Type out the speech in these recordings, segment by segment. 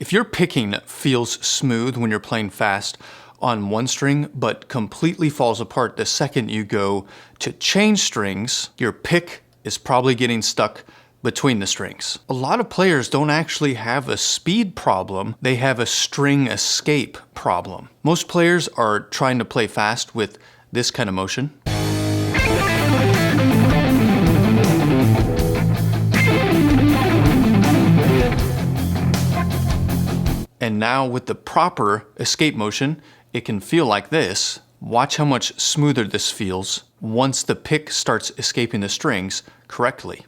If your picking feels smooth when you're playing fast on one string, but completely falls apart the second you go to change strings, your pick is probably getting stuck between the strings. A lot of players don't actually have a speed problem, they have a string escape problem. Most players are trying to play fast with this kind of motion. And now with the proper escape motion, it can feel like this. Watch how much smoother this feels once the pick starts escaping the strings correctly.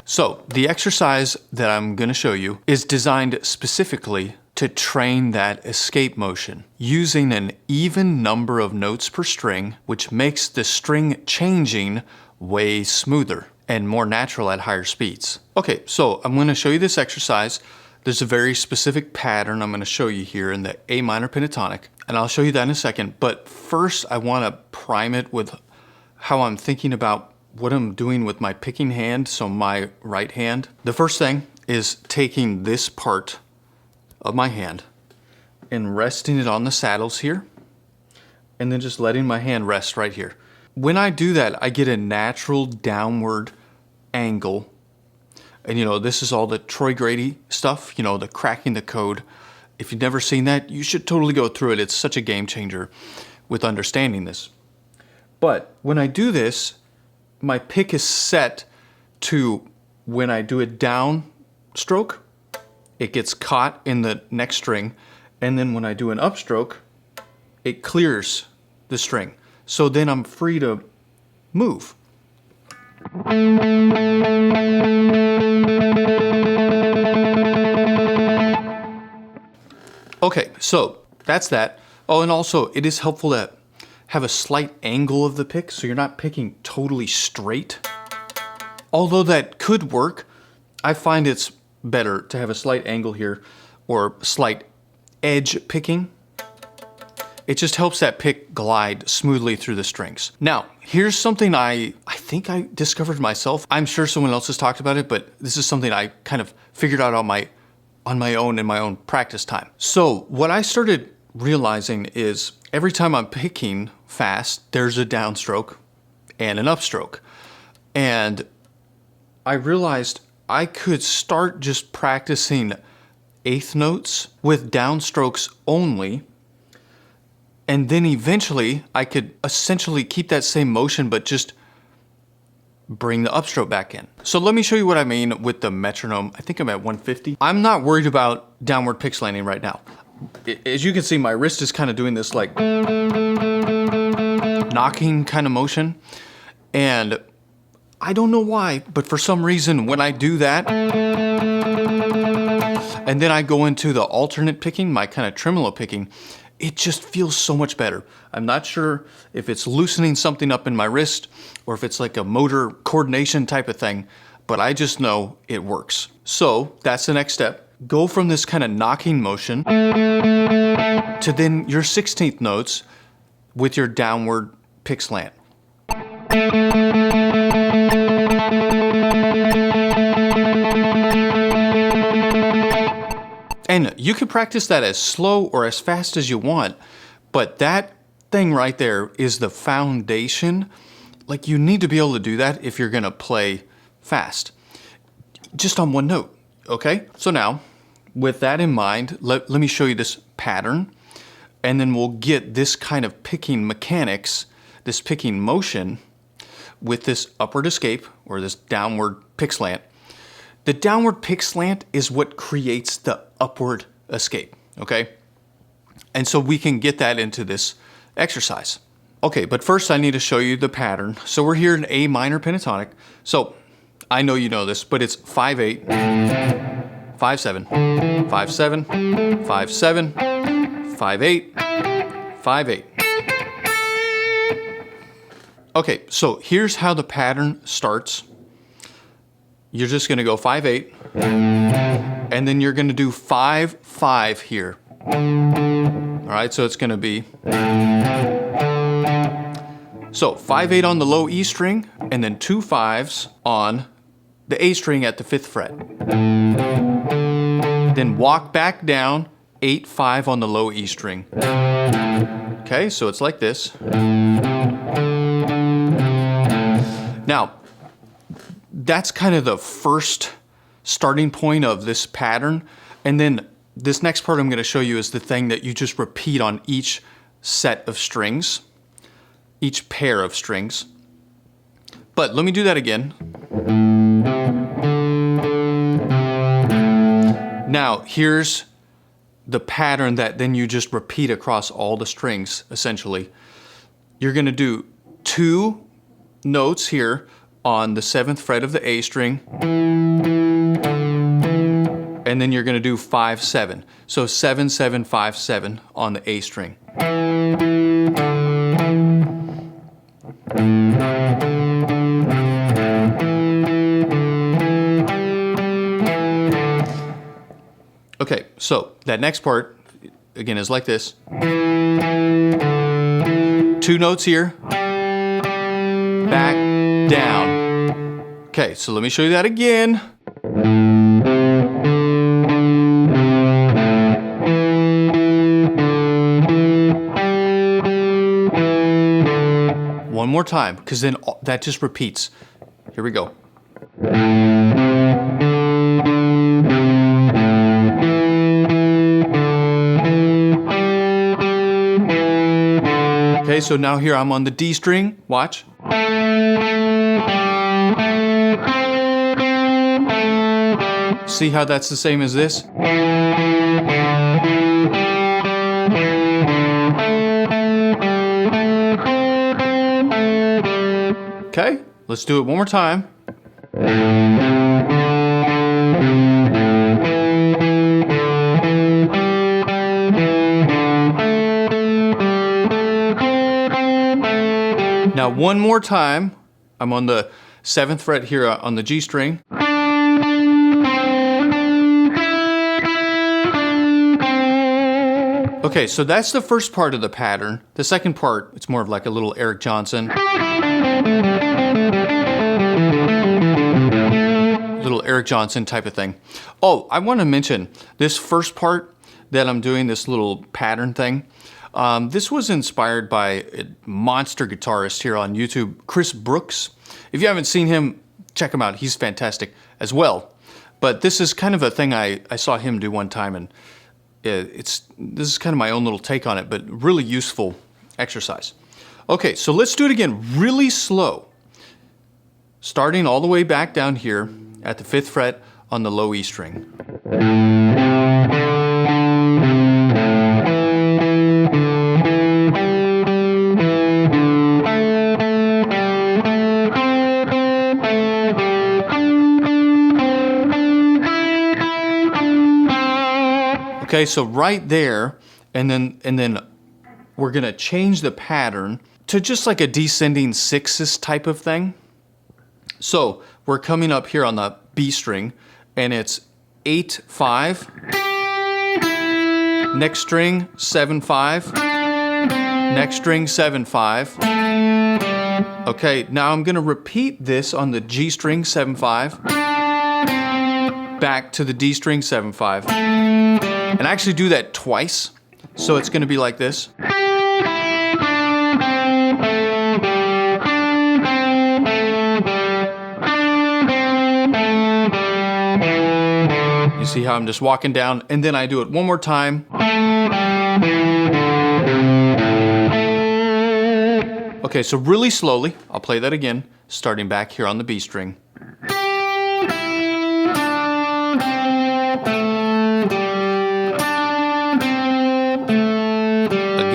So the exercise that I'm going to show you is designed specifically to train that escape motion using an even number of notes per string, which makes the string changing way smoother and more natural at higher speeds. Okay, so I'm going to show you this exercise. There's a very specific pattern I'm going to show you here in the A minor pentatonic, and I'll show you that in a second. But first, I want to prime it with how I'm thinking about what I'm doing with my picking hand, so my right hand. The first thing is taking this part of my hand and resting it on the saddles here, and then just letting my hand rest right here. When I do that, I get a natural downward angle. And this is all the Troy Grady stuff, the cracking the code. If you've never seen that, you should totally go through it. It's such a game changer with understanding this. But when I do this, my pick is set to, when I do a down stroke, it gets caught in the next string, and then when I do an upstroke, it clears the string. So then I'm free to move. Okay, so that's that. Oh, and also it is helpful to have a slight angle of the pick so you're not picking totally straight. Although that could work, I find it's better to have a slight angle here or slight edge picking. It just helps that pick glide smoothly through the strings. Now, here's something I think I discovered myself. I'm sure someone else has talked about it, but this is something I kind of figured out on my own in my own practice time. So what I started realizing is every time I'm picking fast, there's a downstroke and an upstroke. And I realized I could start just practicing eighth notes with downstrokes only, and then eventually I could essentially keep that same motion but just bring the upstroke back in. So let me show you what I mean with the metronome. I think I'm at 150. I'm not worried about downward pick slanting right now. As you can see, my wrist is kind of doing this like knocking kind of motion, and I don't know why, but for some reason when I do that, and then I go into the alternate picking, my kind of tremolo picking, it just feels so much better. I'm not sure if it's loosening something up in my wrist or if it's like a motor coordination type of thing, but I just know it works. So that's the next step. Go from this kind of knocking motion to then your 16th notes with your downward pick slant. And you can practice that as slow or as fast as you want, but that thing right there is the foundation. Like, you need to be able to do that if you're gonna play fast, just on one note, okay? So now, with that in mind, let me show you this pattern, and then we'll get this kind of picking mechanics, this picking motion with this upward escape or this downward pick slant. The downward pick slant is what creates the upward escape, okay? And so we can get that into this exercise. Okay, but first I need to show you the pattern. So we're here in A minor pentatonic. So I know you know this, but it's 5/8, 5/7, 5/7, 5/7, 5/8, 5/8. Okay, so here's how the pattern starts. You're just gonna go 5/8, and then you're gonna do 5/5 here. All right, so it's gonna be, so 5/8 on the low E string, and then 2 5s on the A string at the 5th fret. Then walk back down, 8 5 on the low E string. Okay, so it's like this. Now, that's kind of the first starting point of this pattern. And then this next part I'm going to show you is the thing that you just repeat on each set of strings, each pair of strings. But let me do that again. Now, here's the pattern that then you just repeat across all the strings, essentially. You're going to do 2 notes here on the 7th fret of the A string, and then you're going to do 5 7. So 7 7 5 7 on the A string. Okay, so that next part again is like this. 2 notes here, back, down. Okay, so let me show you that again. One more time, because then that just repeats. Here we go. Okay, so now here I'm on the D string. Watch. See how that's the same as this? Okay, let's do it one more time. Now one more time, I'm on the 7th fret here on the G string. Okay, so that's the first part of the pattern. The second part, it's more of like a little Eric Johnson. Little Eric Johnson type of thing. Oh, I want to mention this first part that I'm doing, this little pattern thing. This was inspired by a monster guitarist here on YouTube, Chris Brooks. If you haven't seen him, check him out. He's fantastic as well. But this is kind of a thing I saw him do one time, and this is kind of my own little take on it, but really useful exercise. Okay, so let's do it again really slow. Starting all the way back down here at the 5th fret on the low E string. Okay, so right there, and then we're gonna change the pattern to just like a descending sixes type of thing. So we're coming up here on the B string, and it's 8 5, next string 7 5, next string 7 5. Okay, now I'm gonna repeat this on the G string 7 5, back to the D string 7 5. And actually do that twice, so it's going to be like this. You see how I'm just walking down, and then I do it one more time. Okay, so really slowly, I'll play that again, starting back here on the B string.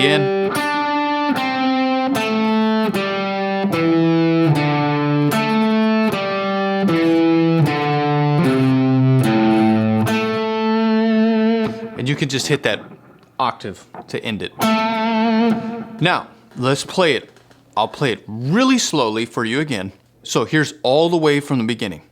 Again. And you can just hit that octave to end it. Now, let's play it. I'll play it really slowly for you again. So here's all the way from the beginning.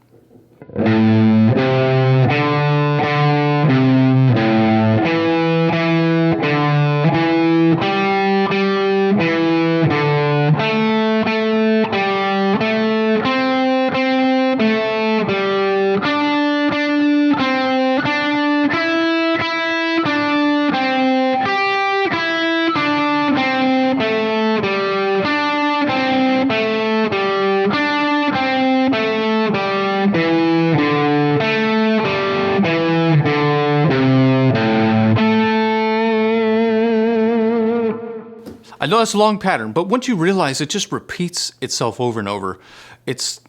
I know that's a long pattern, but once you realize it just repeats itself over and over, it's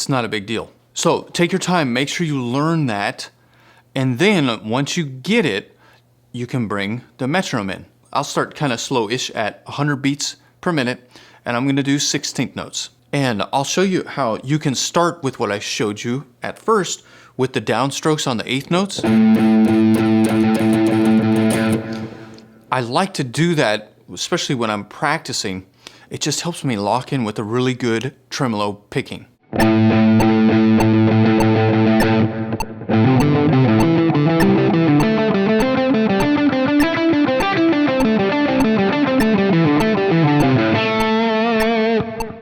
not a big deal. So take your time, make sure you learn that, and then once you get it, you can bring the metronome in. I'll start kind of slow-ish at 100 beats per minute, and I'm gonna do 16th notes. And I'll show you how you can start with what I showed you at first with the downstrokes on the 8th notes. I like to do that, especially when I'm practicing. It just helps me lock in with a really good tremolo picking.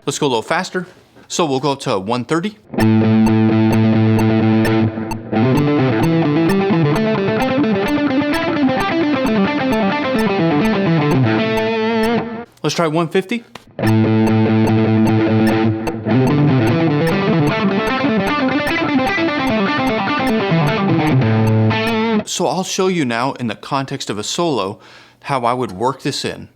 Let's go a little faster. So we'll go up to 130. Let's try 150. So I'll show you now in the context of a solo how I would work this in.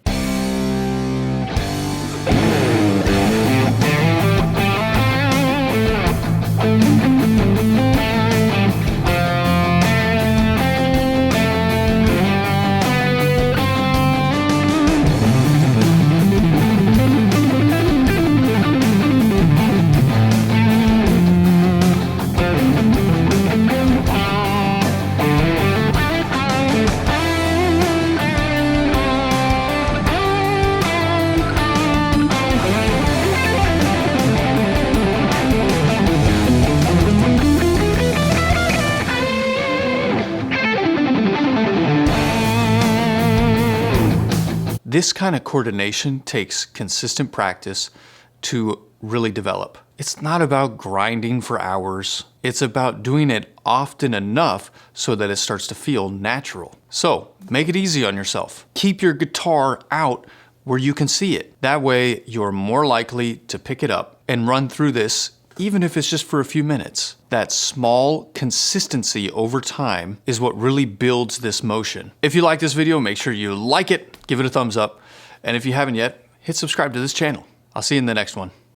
This kind of coordination takes consistent practice to really develop. It's not about grinding for hours. It's about doing it often enough so that it starts to feel natural. So make it easy on yourself. Keep your guitar out where you can see it. That way you're more likely to pick it up and run through this, even if it's just for a few minutes. That small consistency over time is what really builds this motion. If you like this video, make sure you like it, give it a thumbs up, and if you haven't yet, hit subscribe to this channel. I'll see you in the next one.